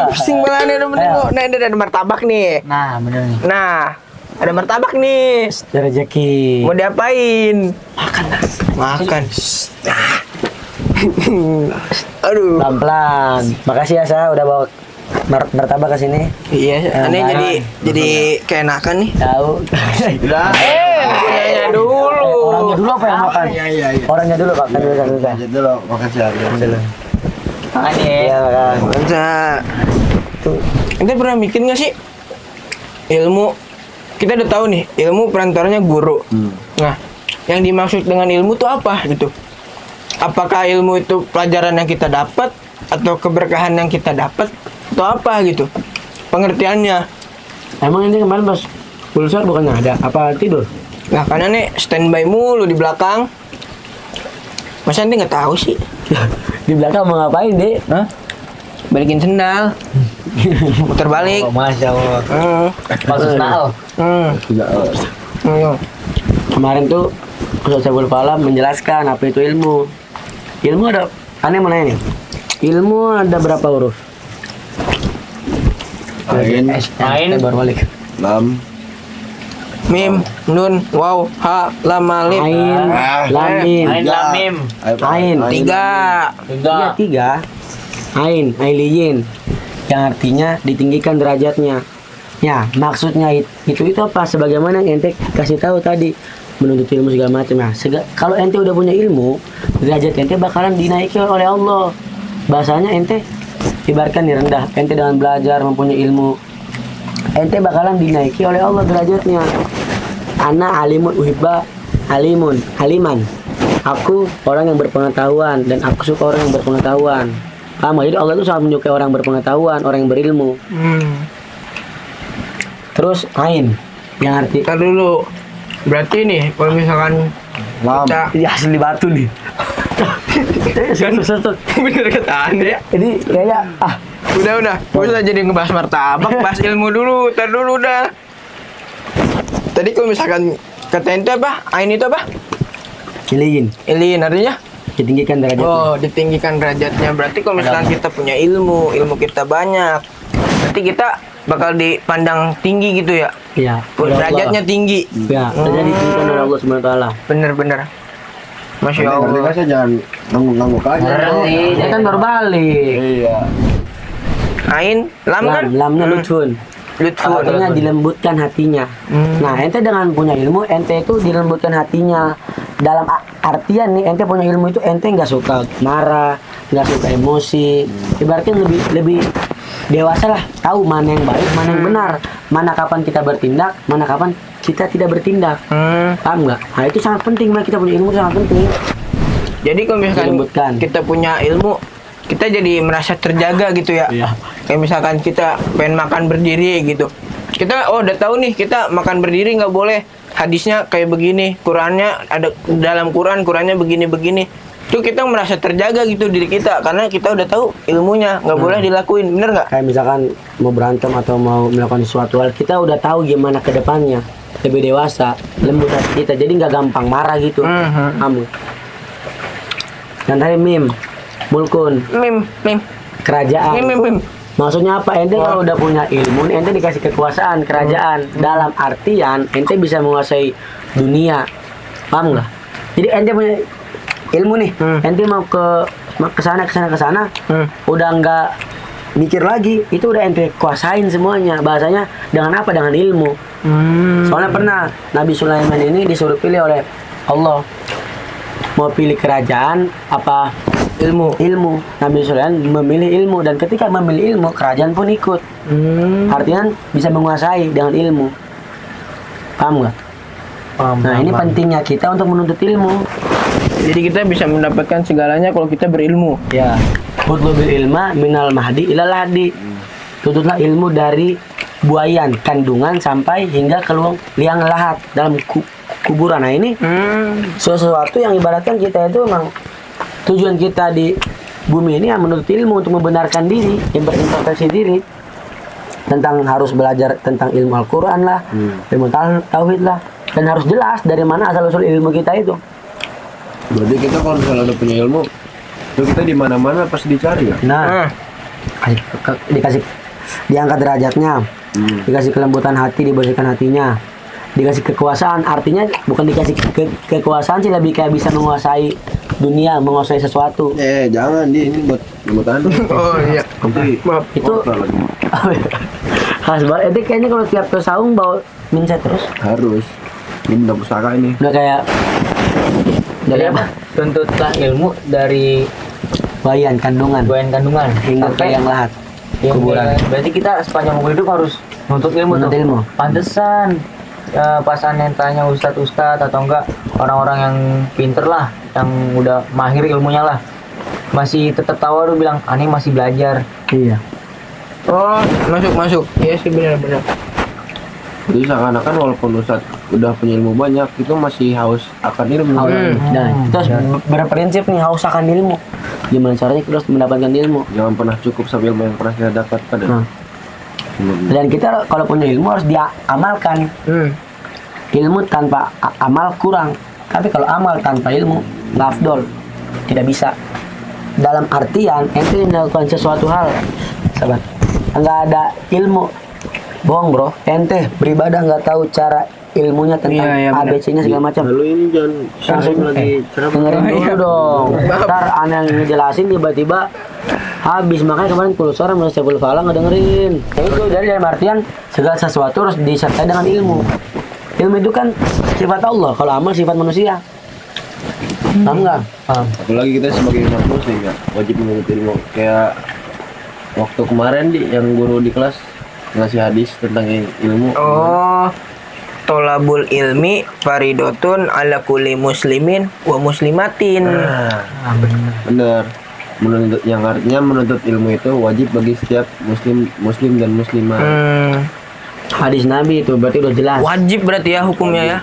Pusing malah nih bener kok. Nah, ini ada martabak nih. Nah, bener nih. Nah, ada martabak nih. Rezeki. Mau diapain? Makan. Makan. Aduh. Pelan-pelan. Makasih ya, Sa, udah bawa martabak ke sini. Iya, aneh jadi keenakan nih. Tahu. Udah. Nanya dulu. Orangnya dulu apa yang makan? Iya. Orangnya dulu, Pak. Kan susah. Lanjut dulu, makan siang. Dulu. Makan ya. Iya, makan. Masa. Tuh. Ente pernah mikir nggak sih ilmu? Kita udah tahu nih ilmu perantaranya guru. Nah, yang dimaksud dengan ilmu tuh apa gitu? Apakah ilmu itu pelajaran yang kita dapat atau keberkahan yang kita dapat atau apa gitu? Pengertiannya. Emang ini kemarin pas pulsar bukannya ada? Apa tidur? Nah, karena nih standby mulu di belakang. Masa ente nggak tahu sih? Di belakang mau ngapain, Dek? Hah? Balikin sendal. Putar balik. Oh, Masya Allah. Maksud sendal. Kemarin tuh Ustaz Saiful Fala menjelaskan apa itu ilmu. Ilmu ada, aneh mau nanya nih. Ilmu ada berapa huruf? Ain, Baru balik. lam, Mim, nun, waw, ha, lam, alif. Ain, lam, mim. Ain lam mim. Ain. Tiga. Iya, tiga. Ain, ailiyin. Yang artinya ditinggikan derajatnya. Ya, maksudnya itu apa? Sebagaimana yang ente kasih tahu tadi, menuntut ilmu segala macam ya. Kalau ente udah punya ilmu, derajat ente bakalan dinaiki oleh Allah. Bahasanya ente ibaratkan nih rendah, ente dengan belajar mempunyai ilmu, ente bakalan dinaiki oleh Allah derajatnya. Ana alimun uhibba aliman. Aku orang yang berpengetahuan dan aku suka orang yang berpengetahuan. Paham gak? Jadi Allah itu sangat menyukai orang berpengetahuan, orang yang berilmu. Terus ain yang arti Ntar dulu. Berarti nih kalau misalkan lam. kita ini asli batu nih. bener kata Anda. Ini kayak Udah. Gue udah jadi ngebahas martabak, bahas ilmu dulu. Ntar dulu udah. Tadi kalau misalkan kata ente apa? Ain itu apa? Iliyin, Ilin artinya? ditinggikan derajatnya. Oh, ditinggikan derajatnya. Berarti kalau misalkan kita punya ilmu kita banyak, berarti kita bakal dipandang tinggi gitu ya? Iya. Derajatnya tinggi. Ya, derajat ditinggikan oleh Allah Subhanahu wa taala. Bener. Masya Ngerti Allah. kan saya jangan ngangguk-ngangguk aja. Dia kan baru balik. Iya. Ain, lam kan? Lamnya lutfun. Lutfun. Artinya dilembutkan hatinya. Nah, ente dengan punya ilmu, ente itu dilembutkan hatinya. Dalam artian nih, ente punya ilmu itu ente nggak suka marah, nggak suka emosi. Ibaratnya lebih dewasa lah, tahu mana yang baik, mana yang benar, mana kapan kita bertindak, mana kapan kita tidak bertindak. Paham nggak? Nah, itu sangat penting, kita punya ilmu sangat penting. Jadi kalau misalkan Dilembutkan. kita punya ilmu, kita jadi merasa terjaga gitu ya. Iya. Kayak misalkan kita pengen makan berdiri gitu. Kita udah tahu nih kita makan berdiri nggak boleh. Hadisnya kayak begini, Qurannya ada dalam Qurannya begini-begini. Itu kita merasa terjaga gitu diri kita karena kita udah tahu ilmunya, nggak boleh dilakuin, bener nggak? Kayak misalkan mau berantem atau mau melakukan sesuatu hal, kita udah tahu gimana ke depannya, lebih dewasa, lembut hati kita, jadi nggak gampang marah gitu. Kamu. Dan tadi mim, mulkun, Mim. kerajaan. Mim. Maksudnya apa? Ente kalau udah punya ilmu, ente dikasih kekuasaan, kerajaan. Dalam artian, ente bisa menguasai dunia. Paham nggak? Jadi ente punya ilmu nih, ente mau ke sana, udah nggak mikir lagi, itu udah ente kuasain semuanya. Bahasanya dengan apa? Dengan ilmu. Soalnya pernah Nabi Sulaiman ini disuruh pilih oleh Allah, mau pilih kerajaan apa ilmu. Nabi Sulaiman memilih ilmu, dan ketika memilih ilmu, kerajaan pun ikut. Artinya bisa menguasai dengan ilmu. Paham nggak? Nah, ini pentingnya kita untuk menuntut ilmu. Jadi kita bisa mendapatkan segalanya kalau kita berilmu. Ya, utlubil ilma minal mahdi ilal hadi. Tuntutlah ilmu dari buayan kandungan sampai hingga ke liang lahat dalam kuburan. Nah, ini sesuatu yang ibaratkan kita itu memang tujuan kita di bumi ini yang menuntut ilmu untuk membenarkan diri, yang berintrospeksi diri, tentang harus belajar tentang ilmu Al-Quran lah, ilmu tauhid lah, dan harus jelas dari mana asal usul ilmu kita itu. Berarti kita kalau misalnya udah punya ilmu, Itu kita di mana-mana pasti dicari ya. Nah, dikasih diangkat derajatnya, dikasih kelembutan hati, dibersihkan hatinya, dikasih kekuasaan. Artinya bukan dikasih kekuasaan sih, lebih kayak bisa menguasai dunia, menguasai sesuatu. Jangan ini buat anu. Oh iya. Nanti Maaf. Itu khas banget. Itu kayaknya kalau tiap ke saung bawa minset terus. harus. Ini benda pusaka ini. Udah kayak Jadi apa? Tuntutan ilmu dari bayan kandungan kandungan hingga ke yang lahat. Kuburan. Berarti kita sepanjang umur hidup harus nuntut ilmu Nuntut tuh. ilmu. Pantesan pas aneh tanya ustadz atau enggak orang-orang yang pinter lah, yang udah mahir ilmunya lah, masih tetap tawa tuh bilang aneh masih belajar. Iya. Oh, masuk. Iya sih benar-benar. Jadi seakan-akan walaupun Ustadz udah punya ilmu banyak, itu masih haus akan ilmu. Nah, kita harus berprinsip nih, haus akan ilmu. Gimana caranya kita harus mendapatkan ilmu? Jangan pernah cukup sama ilmu yang pernah kita dapatkan. Ya. Nah, dan kita kalau punya ilmu harus diamalkan. Ilmu tanpa amal kurang. Tapi kalau amal tanpa ilmu nggak afdol, tidak bisa. Dalam artian ente melakukan sesuatu hal, sahabat, nggak ada ilmu, bohong bro. Ente beribadah nggak tahu cara ilmunya tentang Iya, benar. ABC-nya segala macam. Lalu ini jangan Langsung lagi ceramah. dengerin dulu dong. Ntar aneh yang ngejelasin tiba-tiba habis. Makanya kemarin Kulusara sama Syekh Fala nggak dengerin. Itu dari dalam artian segala sesuatu harus disertai dengan ilmu. Ilmu itu kan sifat Allah, kalau amal sifat manusia. Paham nggak? Paham. Apalagi kita sebagai umat muslim ya, wajib menuntut ilmu. Kayak waktu kemarin yang guru di kelas ngasih hadis tentang ilmu. Oh, tolabul ilmi faridotun ala kulli muslimin wa muslimatin. Bener. Menuntut, yang artinya menuntut ilmu itu wajib bagi setiap muslim dan muslimah. Hadis Nabi itu berarti udah jelas. Wajib berarti ya hukumnya ya.